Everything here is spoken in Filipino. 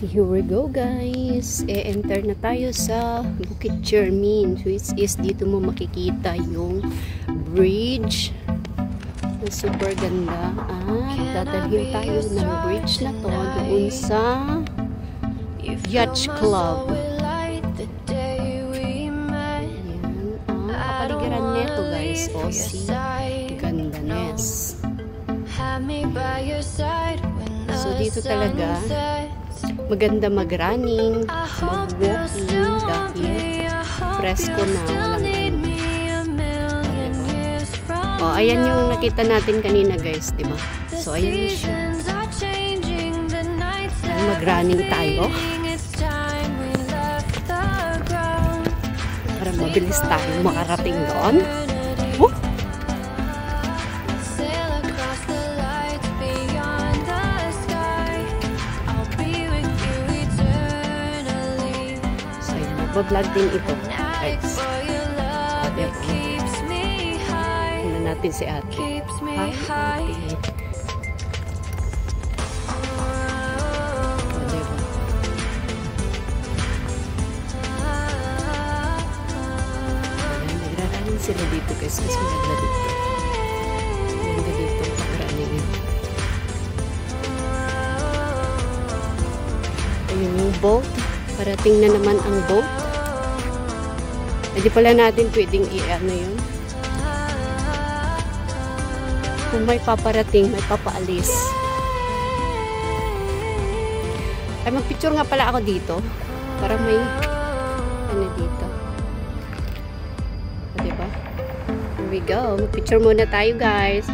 So here we go guys. E-enter na tayo sa Bukit Chermin, which is dito mo makikita yung bridge na super ganda. At dadalhin tayo ng bridge na to doon sa Yacht Club. Ayan. Kapaligiran neto guys. O si Gandanes. So dito talaga maganda mag-running, mag-walking dahil presko na, walang ano. O, ayan yung nakita natin kanina guys, diba? So, ayan na siya. Mag-running tayo. Para mabilis tayo makarating doon. Vlog din ito guys. Tingnan natin si ate. Hi ate. Nagraranin sila dito guys. Mas maganda dito. Maganda dito. Magraranin yun. Ayun yung boat. Parating na naman ang boat. Hindi pala natin pwedeng i-ano yun. Kung may paparating, may papaalis. Ay, magpicture nga pala ako dito. Para may ano dito. O, diba? Here we go. Magpicture muna tayo guys.